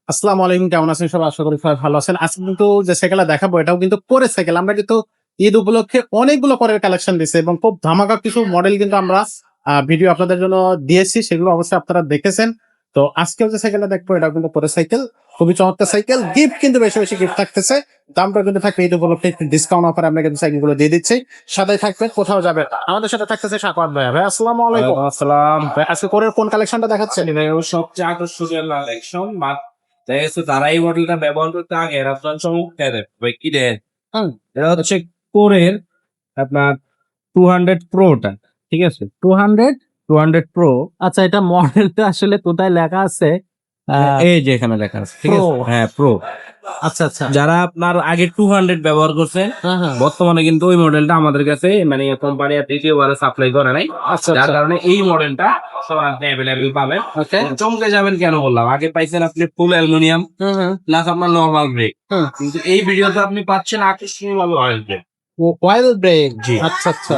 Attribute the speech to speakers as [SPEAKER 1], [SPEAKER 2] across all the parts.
[SPEAKER 1] আসসালামু আলাইকুম, কেমন আছেন সবাই? আশা করি সবাই ভালো আছেন। আজকে কিন্তু যে সাইকেলটা দেখাবো এটাও কিন্তু কোরের সাইকেল। আমরা কিন্তু ঈদ উপলক্ষে অনেকগুলো কোরের কালেকশন দিছি এবং খুব ধামাকা কিছু মডেল কিন্তু আমরা ভিডিও আপনাদের জন্য দিয়েছি। সেগুলো অবশ্যই আপনারা দেখেছেন। তো আজকেও যে সাইকেলটা দেখবো এটাও কিন্তু কোরের সাইকেল। খুবই চমৎকার সাইকেল। গিফট কিন্তু বেশি, বেশি গিফট থাকতেছে। দামটা কিন্তু থাকবে ঈদ উপলক্ষে একটু ডিসকাউন্ট অফারে আমরা কিন্তু সাইকেলগুলো দিয়ে দিচ্ছি। সাথে থাকবেন, কোথাও যাবেন না। আমাদের সাথে থাকতেছে সাকাওয়াত ভাই। ভাই আসসালামু আলাইকুম।
[SPEAKER 2] আসসালাম।
[SPEAKER 1] ভাই আজকে কোরের কোন কালেকশনটা দেখাচ্ছেন?
[SPEAKER 2] সবচেয়ে আকর্ষণীয় কালেকশন দেখা গেছে তারা এই মডেলটা ব্যবহার করতে আগে আপনার চমৎকার ভাই কি দেন
[SPEAKER 1] হুম।
[SPEAKER 2] এটা হচ্ছে কোরের আপনার 200 প্রোটা, ঠিক আছে?
[SPEAKER 1] 200।
[SPEAKER 2] 200 প্রো।
[SPEAKER 1] আচ্ছা, এটা মডেলটা আসলে কোথায় লেখা আছে?
[SPEAKER 2] এই যে এখানে লেখা আছে, ঠিক আছে?
[SPEAKER 1] Pro।
[SPEAKER 2] হ্যাঁ, প্রো।
[SPEAKER 1] আচ্ছা, আচ্ছা।
[SPEAKER 2] যারা আপনার আগে 200 ব্যবহার করছেন,
[SPEAKER 1] হ্যাঁ, হ্যাঁ।
[SPEAKER 2] বর্তমানে কিন্তু ওই মডেলটা আমাদের কাছে মানে কোম্পানি আর দ্বিতীয়বারে সাপ্লাই করে নাই।
[SPEAKER 1] আচ্ছা,
[SPEAKER 2] যার
[SPEAKER 1] আচ্ছা।
[SPEAKER 2] কারণে এই মডেলটা সবার আপনি অ্যাভেলেবেল পাবেন।
[SPEAKER 1] ওকে।
[SPEAKER 2] চমকে যাবেন কেন বললাম, আগে পাইছেন আপনি ফুল অ্যালুমিনিয়াম
[SPEAKER 1] হুম, হুম।
[SPEAKER 2] প্লাস আপনার নরমাল ব্রেক,
[SPEAKER 1] হুম।
[SPEAKER 2] কিন্তু এই ভিডিওতে আপনি পাচ্ছেন আকর্ষণীয় ভাবে অয়েল ব্রেক।
[SPEAKER 1] Oil brake.
[SPEAKER 2] জি।
[SPEAKER 1] আচ্ছা, আচ্ছা।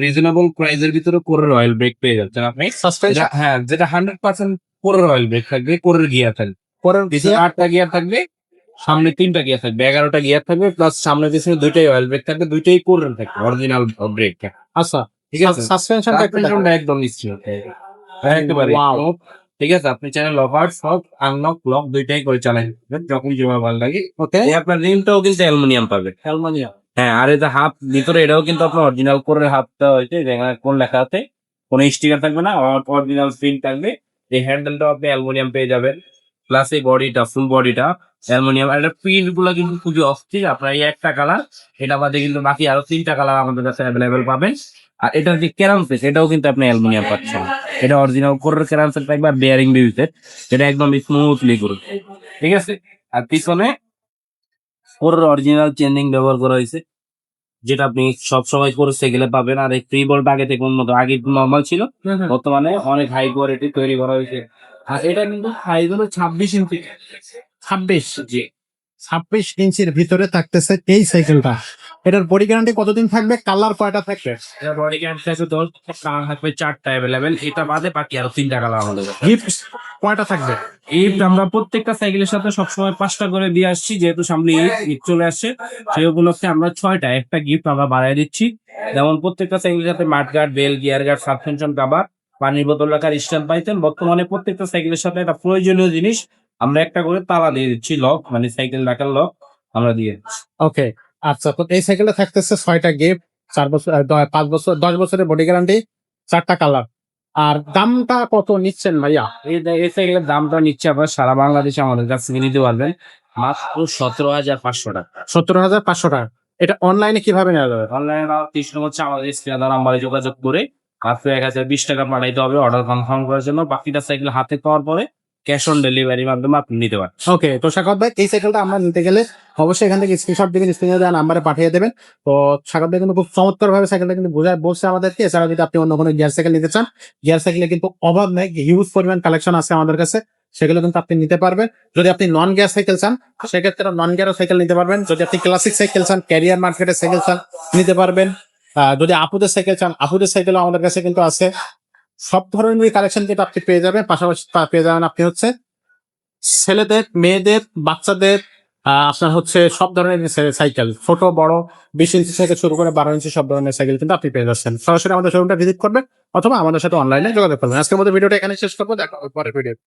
[SPEAKER 2] রিজনেবল প্রাইসের ভিতরে কোরের অয়েল ব্রেক পেয়ে যাচ্ছেন আপনি।
[SPEAKER 1] সাসপেনশন
[SPEAKER 2] হ্যাঁ, যেটা 100% কোরের অয়েল ব্রেক থাকবে, কোরের গিয়ার থাকবে,
[SPEAKER 1] পরের
[SPEAKER 2] পিছনে 8টা গিয়ার থাকবে, সামনে 3টা গিয়ার থাকবে, 11টা গিয়ার থাকবে, প্লাস সামনে পিছনে দুইটাই অয়েল ব্রেক থাকবে, দুইটাই কোরের থাকবে, অরিজিনাল ব্রেক।
[SPEAKER 1] আচ্ছা,
[SPEAKER 2] ঠিক আছে?
[SPEAKER 1] সাসপেনশনটা একটু
[SPEAKER 2] সাসপেনশনটা একদম নিশ্চিত একেবারে
[SPEAKER 1] ওয়াও।
[SPEAKER 2] smooth, ঠিক আছে? আপনি চাইলে লকার সব আনলক লক দুইটাই করে চালাতে পারবেন যখন যেভাবে ভালো লাগে।
[SPEAKER 1] ওকে।
[SPEAKER 2] এই আপনার রিমটাও কিন্তু অ্যালুমিনিয়াম পাবে।
[SPEAKER 1] অ্যালুমিনিয়াম।
[SPEAKER 2] হ্যাঁ, আর এটা হাফ ভিতরে এটাও কিন্তু আপনার অরিজিনাল কোরের হাফটা হয়েছে, যেখানে কোন লেখা আছে, কোনো স্টিকার থাকবে না, অরিজিনাল প্রিন্ট থাকবে। এই হ্যান্ডেলটাও আপনি অ্যালুমিনিয়াম পেয়ে যাবেন, প্লাস এই বডিটা ফুল বডিটা অ্যালুমিনিয়াম। আর এটা প্রিন্ট গুলো কিন্তু খুবই অস্থির। আপনার এই একটা কালার, এটা বাদে কিন্তু বাকি আরো 3টা কালার আমাদের কাছে অ্যাভেলেবেল পাবেন। আর এটার যে ক্যারামসেট এটাও কিন্তু আপনি অ্যালুমিনিয়াম পাচ্ছেন। এটা অরিজিনাল কোরের ক্যারামসেট থাকবে আর বেয়ারিং ডিউসেট, যেটা একদম স্মুথলি করবে, ঠিক আছে? আর পিছনে কোরের অরিজিনাল চেঞ্জিং ব্যবহার করা হয়েছে, যেটা আপনি সবসময় করে সাইকেলে পাবেন। আর এই ফ্রি বোল্ট আগে থেকে উন্নত, আগে নর্মাল ছিল, বর্তমানে অনেক হাই কোয়ালিটি তৈরি করা হয়েছে। আর এটা কিন্তু সাইজ হলো 26 ইঞ্চি।
[SPEAKER 1] 26।
[SPEAKER 2] জি।
[SPEAKER 1] 26 ইঞ্চির ভিতরে থাকতেছে এই সাইকেলটা। এটার বডি গ্যারান্টি কতদিন থাকবে? কালার কয়টা থাকবে?
[SPEAKER 2] এটা বডি গ্যারান্টি আছে 10, কালার থাকবে 4টা অ্যাভেলেবেল। এটা বাদে বাকি আরো 3টা কালার আমাদের কাছে।
[SPEAKER 1] গিফট কয়টা থাকবে?
[SPEAKER 2] ঈদ আমরা প্রত্যেকটা সাইকেলের সাথে সবসময় 5টা করে দিয়ে আসছি, যেহেতু সামনে ঈদ চলে আসছে, সেই উপলক্ষে আমরা 6টা একটা গিফট আমরা বাড়াই দিচ্ছি। যেমন প্রত্যেকটা সাইকেলের সাথে mudguard, bell, gear guard, suspension cover, পানির বোতল রাখার স্ট্যান্ড পাইতেন। বর্তমানে প্রত্যেকটা সাইকেলের সাথে একটা প্রয়োজনীয় জিনিস, আমরা একটা করে তালা দিয়ে দিচ্ছি, লক, মানে সাইকেল রাখার লক আমরা দিয়ে দিচ্ছি।
[SPEAKER 1] ওকে। আচ্ছা, তো এই সাইকেলটা থাকতেছে 6টা গিফট, 4 বছর 5 বছর 10 বছরের বডি গ্যারান্টি, 4টা কালার। আর দামটা কত নিচ্ছেন ভাইয়া?
[SPEAKER 2] এই সাইকেলের দামটা নিচ্ছে আবার সারা বাংলাদেশে আমাদের কাছ থেকে নিতে পারবেন মাত্র 17,500 টাকা।
[SPEAKER 1] 17,500 টাকা। এটা অনলাইনে কিভাবে নেওয়া যাবে?
[SPEAKER 2] অনলাইনে সিস্টেম হচ্ছে আমাদের স্ক্রিনে নাম্বারে যোগাযোগ করে মাত্র 1,020 টাকা পাঠাইতে হবে অর্ডার কনফার্ম করার জন্য। বাকিটা সাইকেল হাতে পাওয়ার পরে ক্যাশ অন ডেলিভারির মাধ্যমে আপনি নিতে পারেন।
[SPEAKER 1] ওকে, তো সাকাত ভাই এই সাইকেলটা আমরা নিতে গেলে অবশ্যই এখান থেকে স্ক্রিনশট দিবেন, স্ক্রিনে দেওয়া নাম্বারে পাঠিয়ে দেবেন। তো সাকাত ভাই কিন্তু খুব চমৎকার ভাবে সাইকেলটা কিন্তু বোঝায় বলছে আমাদেরকে। এছাড়াও যদি আপনি অন্য কোনো গিয়ার সাইকেল নিতে চান, গিয়ার সাইকেলে কিন্তু অভাব নেই, হিউজ পরিমাণ কালেকশন আছে আমাদের কাছে, সেগুলো কিন্তু আপনি নিতে পারবেন। যদি আপনি নন গিয়ার সাইকেল চান সেক্ষেত্রে নন গিয়ার সাইকেল নিতে পারবেন। যদি আপনি ক্লাসিক সাইকেল চান, ক্যারিয়ার মার্কেটের সাইকেল চান, নিতে পারবেন। যদি আপুদের সাইকেল চান, আপুদের সাইকেলও আমাদের কাছে কিন্তু আছে। সব ধরনের কালেকশন কিন্তু আপনি পেয়ে যাবেন। পাশাপাশি পেয়ে যাবেন আপনি হচ্ছে ছেলেদের, মেয়েদের, বাচ্চাদের, আপনার হচ্ছে সব ধরনের সাইকেল, ছোট বড়, 20 ইঞ্চি থেকে শুরু করে 12 ইঞ্চি সব ধরনের সাইকেল কিন্তু আপনি পেয়ে যাচ্ছেন। সরাসরি আমাদের শোরুমটা ভিজিট করবেন অথবা আমাদের সাথে অনলাইনে যোগাযোগ করবেন। আজকের মতো ভিডিওটা এখানে শেষ করবো, দেখা হবে পরের ভিডিও।